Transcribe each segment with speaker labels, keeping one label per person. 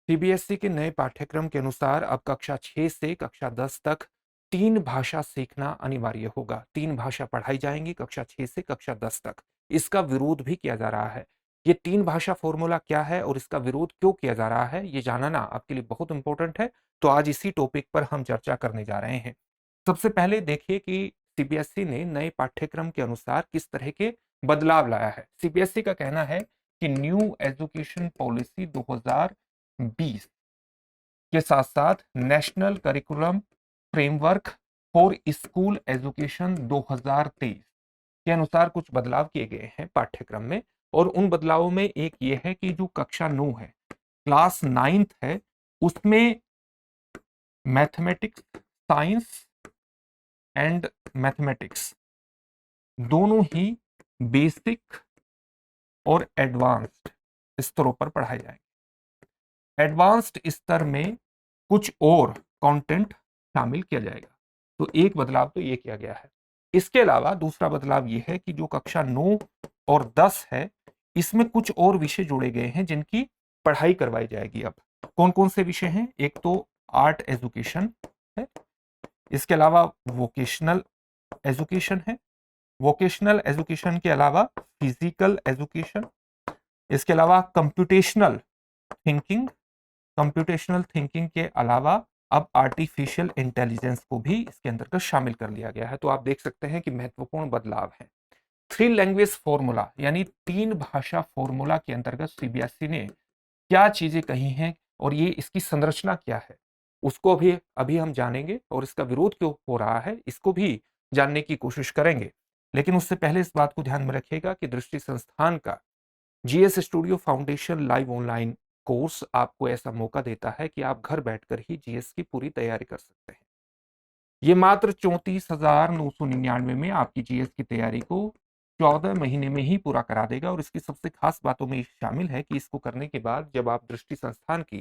Speaker 1: CBSE के नए पाठ्यक्रम के अनुसार अब कक्षा 6 से कक्षा 10 तक 3 भाषा सीखना अनिवार्य होगा। 3 भाषा पढ़ाई जाएंगी कक्षा 6 से कक्षा 10 तक। इसका विरोध भी किया जा रहा है। ये 3 भाषा फॉर्मूला क्या है और इसका विरोध क्यों किया जा रहा है, ये जानना आपके लिए बहुत इंपॉर्टेंट है। तो आज इसी टॉपिक पर हम चर्चा करने जा रहे हैं। सबसे पहले देखिए कि सीबीएसई ने नए पाठ्यक्रम के अनुसार किस तरह के बदलाव लाया है। सीबीएसई का कहना है कि न्यू एजुकेशन पॉलिसी 2020 के साथ साथ national curriculum framework for school education 2023 के अनुसार कुछ बदलाव किए गए हैं पाठ्यक्रम में। और उन बदलावों में एक ये है कि जो कक्षा 9 है, क्लास 9th है, उसमें मैथमेटिक्स, साइंस एंड मैथमेटिक्स दोनों ही बेसिक और एडवांस्ड स्तरों पर पढ़ाए जाएंगे। एडवांस्ड स्तर में कुछ और कंटेंट शामिल किया जाएगा। तो एक बदलाव तो ये किया गया है। इसके अलावा दूसरा बदलाव ये है कि जो कक्षा 9 और 10 है, इसमें कुछ और विषय जोड़े गए हैं जिनकी पढ़ाई करवाई जाएगी। अब कौन कौन से विषय हैं? एक तो आर्ट एजुकेशन है, इसके अलावा वोकेशनल एजुकेशन है, वोकेशनल एजुकेशन के अलावा फिजिकल एजुकेशन, इसके अलावा थिंकिंग कंप्यूटेशनल थिंकिंग के अलावा अब आर्टिफिशियल इंटेलिजेंस को भी इसके अंतर्गत शामिल कर लिया गया है। तो आप देख सकते हैं कि महत्वपूर्ण बदलाव है। 3 लैंग्वेज फॉर्मूला यानी 3 भाषा फॉर्मूला के अंतर्गत सीबीएसई ने क्या चीजें कही हैं और ये इसकी संरचना क्या है, उसको अभी अभी हम जानेंगे। और इसका विरोध क्यों हो रहा है, इसको भी जानने की कोशिश करेंगे। लेकिन उससे पहले इस बात को ध्यान में रखिएगा कि दृष्टि संस्थान का GS studio foundation live online course आपको ऐसा मौका देता है कि आप घर बैठकर ही जीएस की पूरी तैयारी कर सकते हैं। ये मात्र 34,999 में आपकी जीएस की तैयारी को 14 महीने में ही पूरा करा देगा। और इसकी सबसे खास बातों में शामिल है कि इसको करने के बाद जब आप दृष्टि संस्थान की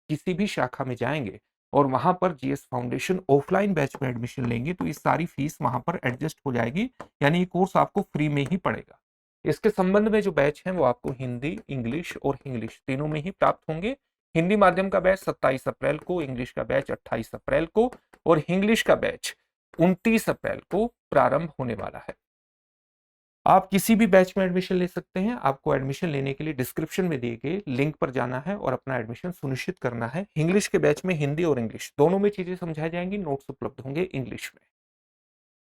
Speaker 1: किसी भी शाखा में जाएंगे और वहां पर जीएस फाउंडेशन ऑफलाइन बैच में एडमिशन लेंगे तो ये सारी फीस वहां पर एडजस्ट हो जाएगी, यानी ये कोर्स आपको फ्री में ही पड़ेगा। इसके संबंध में जो बैच हैं वो आपको हिंदी, इंग्लिश और इंग्लिश तीनों में ही प्राप्त होंगे। हिंदी माध्यम का बैच 27 अप्रैल को, इंग्लिश का बैच 28 अप्रैल को और इंग्लिश का बैच 29 अप्रैल को प्रारंभ होने वाला है। आप किसी भी बैच में एडमिशन ले सकते हैं। आपको एडमिशन लेने के लिए डिस्क्रिप्शन में दिए गए लिंक पर जाना है और अपना एडमिशन सुनिश्चित करना है। इंग्लिश के बैच में हिंदी और इंग्लिश दोनों में चीजें समझाई जाएंगी, नोट्स उपलब्ध होंगे इंग्लिश में।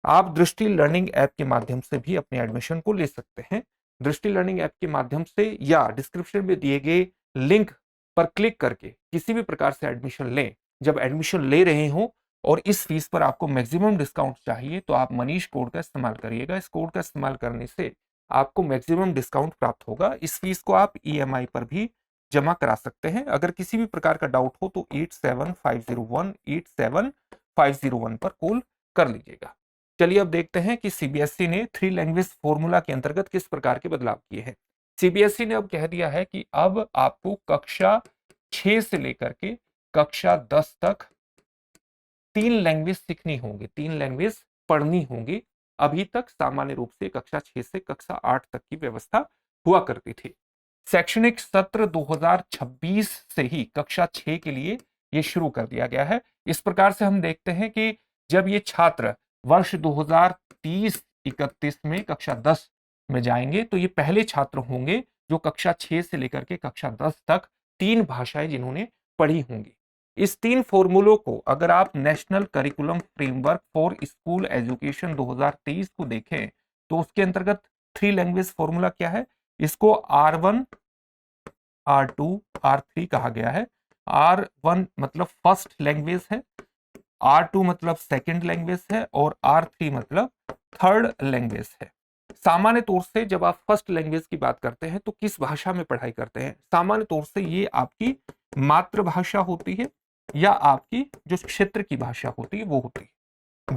Speaker 1: आप दृष्टि लर्निंग ऐप के माध्यम से भी अपने एडमिशन को ले सकते हैं। दृष्टि लर्निंग ऐप के माध्यम से या डिस्क्रिप्शन में दिए गए लिंक पर क्लिक करके किसी भी प्रकार से एडमिशन लें। जब एडमिशन ले रहे हो और इस फीस पर आपको मैक्सिमम डिस्काउंट चाहिए तो आप मनीष कोड का इस्तेमाल करिएगा। इस कोड का इस्तेमाल करने से आपको मैक्सिमम डिस्काउंट प्राप्त होगा। इस फीस को आप ईएमआई पर भी जमा करा सकते हैं। अगर किसी भी प्रकार का डाउट हो तो 8750187501 पर कॉल कर लीजिएगा। चलिए अब देखते हैं कि सीबीएसई ने 3 लैंग्वेज फॉर्मूला के अंतर्गत किस प्रकार के बदलाव किए हैं। सीबीएसई ने अब कह दिया है कि अब आपको कक्षा 6 से लेकर के कक्षा 10 तक 3 लैंग्वेज सीखनी होंगी, 3 लैंग्वेज पढ़नी होंगी। अभी तक सामान्य रूप से कक्षा 6 से कक्षा 8 तक की व्यवस्था हुआ करती थी। शैक्षणिक सत्र 2026 से ही कक्षा 6 के लिए यह शुरू कर दिया गया है। इस प्रकार से हम देखते हैं कि जब ये छात्र वर्ष 2030-31 में कक्षा 10 में जाएंगे तो ये पहले छात्र होंगे जो कक्षा 6 से लेकर के कक्षा 10 तक 3 भाषाएं जिन्होंने पढ़ी होंगी। इस 3 फॉर्मूलों को अगर आप national curriculum framework for school education 2023 को देखें तो उसके अंतर्गत 3 लैंग्वेज फॉर्मूला क्या है, इसको R1, R2, R3 कहा गया है। R1 मतलब फर्स्ट लैंग्वेज है, R2 मतलब सेकंड लैंग्वेज है और R3 मतलब थर्ड लैंग्वेज है। सामान्य तौर से जब आप फर्स्ट लैंग्वेज की बात करते हैं तो किस भाषा में पढ़ाई करते हैं? सामान्य तौर से ये आपकी मातृभाषा होती है या आपकी जो क्षेत्र की भाषा होती है वो होती है।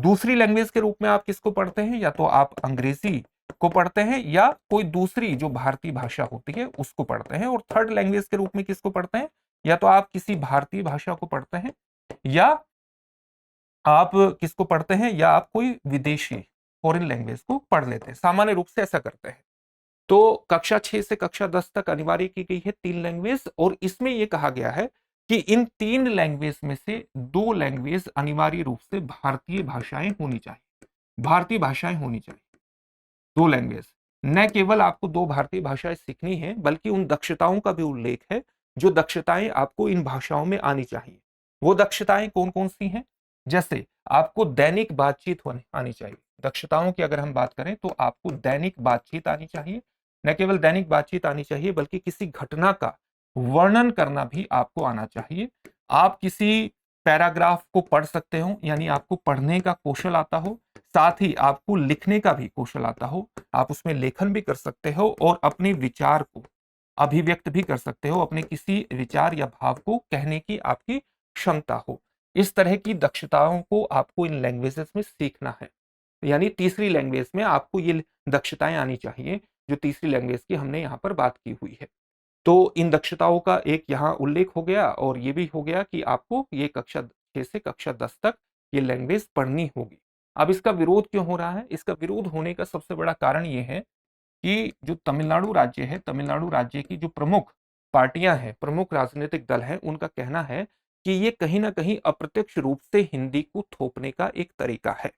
Speaker 1: दूसरी लैंग्वेज के रूप में आप किसको पढ़ते हैं? या तो आप अंग्रेजी को पढ़ते हैं या कोई दूसरी जो भारतीय भाषा होती है उसको पढ़ते हैं। और थर्ड लैंग्वेज के रूप में किसको पढ़ते हैं? या तो आप किसी भारतीय भाषा को पढ़ते हैं या आप किसको पढ़ते हैं या आप कोई विदेशी फॉरेन लैंग्वेज को पढ़ लेते हैं। सामान्य रूप से ऐसा करते हैं। तो कक्षा 6 से कक्षा 10 तक अनिवार्य की गई है 3 लैंग्वेज और इसमें यह कहा गया है कि इन 3 लैंग्वेज में से 2 लैंग्वेज अनिवार्य रूप से भारतीय भाषाएं होनी चाहिए, भारतीय भाषाएं होनी चाहिए, 2 लैंग्वेज। न केवल आपको 2 भारतीय भाषाएं सीखनी है, बल्कि उन दक्षताओं का भी उल्लेख है जो दक्षताएं आपको इन भाषाओं में आनी चाहिए। वो दक्षताएं कौन कौन सी हैं? जैसे आपको दैनिक बातचीत आनी चाहिए। दक्षताओं की अगर हम बात करें तो आपको दैनिक बातचीत आनी चाहिए। न केवल दैनिक बातचीत आनी चाहिए, बल्कि किसी घटना का वर्णन करना भी आपको आना चाहिए। आप किसी पैराग्राफ को पढ़ सकते हो, यानी आपको पढ़ने का कौशल आता हो, साथ ही आपको लिखने का भी कौशल आता हो, आप उसमें लेखन भी कर सकते हो और अपने विचार को अभिव्यक्त भी कर सकते हो, अपने किसी विचार या भाव को कहने की आपकी क्षमता हो। इस तरह की दक्षताओं को आपको इन लैंग्वेजेस में सीखना है, यानी तीसरी लैंग्वेज में आपको ये दक्षताएं आनी चाहिए जो तीसरी लैंग्वेज की हमने यहाँ पर बात की हुई है। तो इन दक्षताओं का एक यहाँ उल्लेख हो गया, और ये भी हो गया कि आपको ये कक्षा 6 से कक्षा 10 तक ये लैंग्वेज पढ़नी होगी। अब इसका विरोध क्यों हो रहा है? इसका विरोध होने का सबसे बड़ा कारण ये है कि जो तमिलनाडु राज्य है, तमिलनाडु राज्य की जो प्रमुख पार्टियां हैं, प्रमुख राजनीतिक दल हैं, उनका कहना है कि ये कहीं ना कहीं अप्रत्यक्ष रूप से हिंदी को थोपने का एक तरीका है,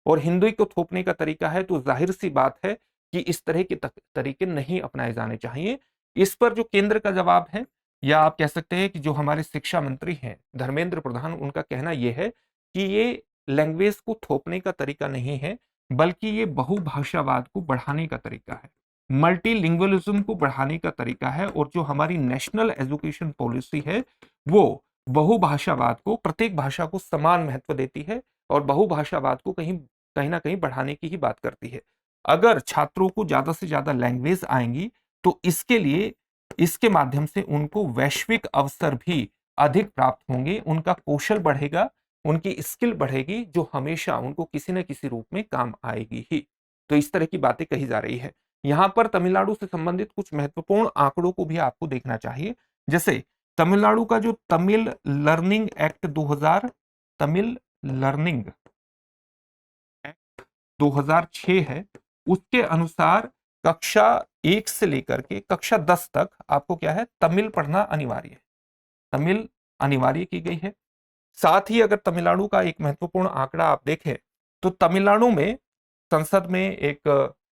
Speaker 1: और हिंदी को थोपने का तरीका है तो जाहिर सी बात है कि इस तरह के तरीके नहीं अपनाए जाने चाहिए। इस पर जो केंद्र का जवाब है, या आप कह सकते हैं कि जो हमारे शिक्षा मंत्री हैं धर्मेंद्र प्रधान, उनका कहना यह है कि ये लैंग्वेज को थोपने का तरीका नहीं है, बल्कि ये बहुभाषावाद को बढ़ाने का तरीका है, मल्टीलिंगुअलिज्म को बढ़ाने का तरीका है। और जो हमारी नेशनल एजुकेशन पॉलिसी है वो बहुभाषावाद को, प्रत्येक भाषा को समान महत्व देती है और बहुभाषावाद को कहीं कहीं ना कहीं बढ़ाने की ही बात करती है। अगर छात्रों को ज्यादा से ज्यादा लैंग्वेज आएंगी तो इसके लिए, इसके माध्यम से उनको वैश्विक अवसर भी अधिक प्राप्त होंगे, उनका कौशल बढ़ेगा, उनकी स्किल बढ़ेगी, जो हमेशा उनको किसी न किसी रूप में काम आएगी ही। तो इस तरह की बातें कही जा रही है। यहां पर तमिलनाडु से संबंधित कुछ महत्वपूर्ण आंकड़ों को भी आपको देखना चाहिए। जैसे तमिलनाडु का जो Tamil learning act 2000, Tamil learning 2006 है, उसके अनुसार कक्षा 1 से लेकर के कक्षा 10 तक आपको क्या है, तमिल पढ़ना अनिवार्य है, तमिल अनिवार्य की गई है। साथ ही अगर तमिलनाडु का एक महत्वपूर्ण आंकड़ा आप देखें तो तमिलनाडु में संसद में एक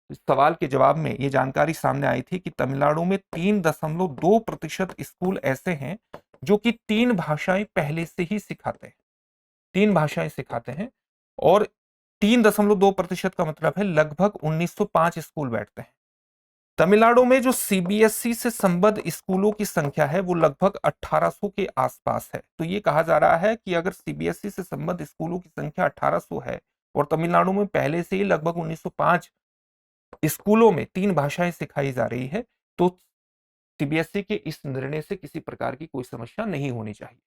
Speaker 1: सवाल के जवाब में ये जानकारी सामने आई थी कि तमिलनाडु में 3.2% स्कूल ऐसे हैं जो कि 3 भाषाएं पहले से ही सिखाते हैं, 3 भाषाएं सिखाते हैं। और 3.2% का मतलब है लगभग 1905 स्कूल बैठते हैं। तमिलनाडु में जो सीबीएसई से संबद्ध स्कूलों की संख्या है वो लगभग 1800 के आसपास है। तो ये कहा जा रहा है कि अगर सीबीएसई से संबद्ध स्कूलों की संख्या 1800 है और तमिलनाडु में पहले से ही लगभग 1905 स्कूलों में 3 भाषाएं सिखाई जा रही है, तो सीबीएसई के इस निर्णय से किसी प्रकार की कोई समस्या नहीं होनी चाहिए।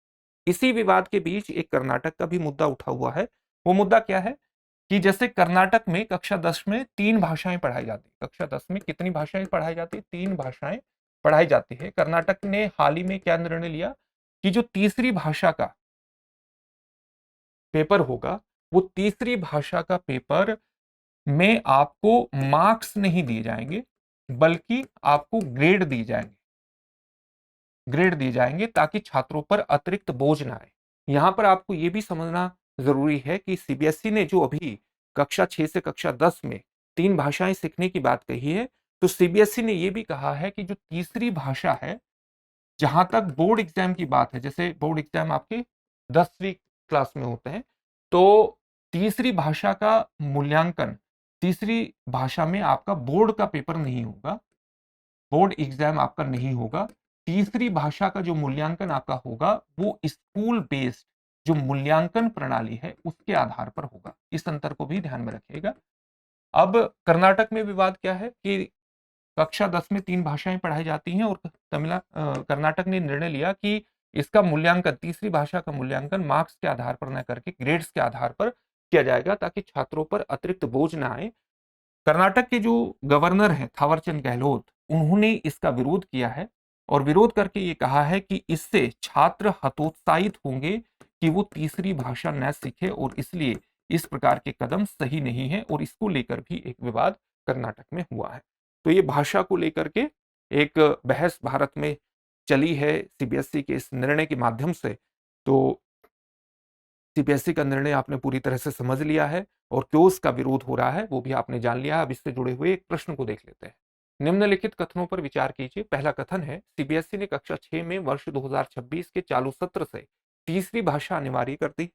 Speaker 1: इसी विवाद के बीच एक कर्नाटक का भी मुद्दा उठा हुआ है। वो मुद्दा क्या है कि जैसे कर्नाटक में कक्षा 10 में 3 भाषाएं पढ़ाई जाती है। कक्षा 10 में कितनी भाषाएं पढ़ाई जाती है? 3 भाषाएं पढ़ाई जाती है। कर्नाटक ने हाल ही में क्या निर्णय लिया कि जो तीसरी भाषा का पेपर होगा, वो तीसरी भाषा का पेपर में आपको मार्क्स नहीं दिए जाएंगे, बल्कि आपको ग्रेड दिए जाएंगे, ग्रेड दिए जाएंगे ताकि छात्रों पर अतिरिक्त बोझ ना आए। यहां पर आपको यह भी समझना जरूरी है कि सीबीएसई ने जो अभी कक्षा 6 से कक्षा 10 में 3 भाषाएं सीखने की बात कही है, तो सीबीएसई ने यह भी कहा है कि जो तीसरी भाषा है, जहां तक बोर्ड एग्जाम की बात है, जैसे बोर्ड एग्जाम आपके 10वीं क्लास में होते हैं, तो तीसरी भाषा का मूल्यांकन, तीसरी भाषा में आपका बोर्ड का पेपर नहीं होगा, बोर्ड एग्जाम आपका नहीं होगा। तीसरी भाषा का जो मूल्यांकन आपका होगा वो स्कूल बेस्ड जो मूल्यांकन प्रणाली है उसके आधार पर होगा। इस अंतर को भी ध्यान में रखिएगा। अब कर्नाटक में विवाद क्या है कि कक्षा 10 में 3 भाषाएं पढ़ाई जाती हैं और कर्नाटक ने निर्णय लिया कि इसका मूल्यांकन, तीसरी भाषा का मूल्यांकन मार्क्स के आधार पर न करके ग्रेड्स के आधार पर किया जाएगा ताकि छात्रों पर अतिरिक्त बोझ ना आए। कर्नाटक के जो गवर्नर हैं थावरचंद गहलोत, उन्होंने इसका विरोध किया है और विरोध करके ये कहा है कि इससे छात्र हतोत्साहित होंगे कि वो तीसरी भाषा न सीखे, और इसलिए इस प्रकार के कदम सही नहीं है, और इसको लेकर भी एक विवाद कर्नाटक में हुआ है। तो ये भाषा को लेकर के एक बहस भारत में चली है सीबीएसई के इस निर्णय के माध्यम से, तो सीबीएसई का निर्णय आपने पूरी तरह से समझ लिया है और क्यों इसका विरोध हो रहा है वो भी आपने जान लिया है। अब इससे जुड़े हुए एक प्रश्न को देख लेते हैं। निम्नलिखित कथनों पर विचार कीजिए। पहला कथन है, सीबीएसई ने कक्षा 6 में वर्ष 2026 के चालू सत्र से तीसरी भाषा अनिवार्य कर दी।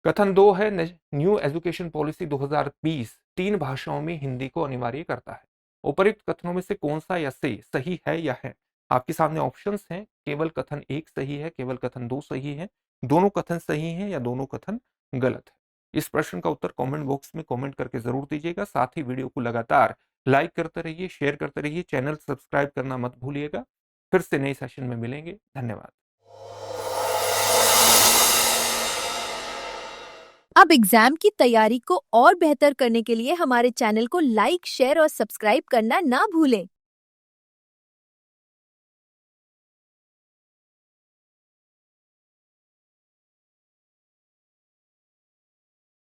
Speaker 1: कथन 2 है, न्यू एजुकेशन पॉलिसी 2020 3 भाषाओं में हिंदी को अनिवार्य करता है। उपरोक्त कथनों में से कौन सा या से सही है या है? आपके सामने ऑप्शंस हैं, केवल कथन 1 सही है, केवल कथन 2 सही है, दोनों कथन सही हैं या दोनों कथन गलत है। इस प्रश्न का उत्तर कमेंट बॉक्स में कमेंट करके जरूर दीजिएगा। साथ ही वीडियो को लगातार लाइक करते रहिए, शेयर करते रहिए, चैनल सब्सक्राइब करना मत भूलिएगा। फिर से नए सेशन में मिलेंगे। धन्यवाद।
Speaker 2: अब एग्जाम की तैयारी को और बेहतर करने के लिए हमारे चैनल को लाइक, शेयर और सब्सक्राइब करना ना भूलें।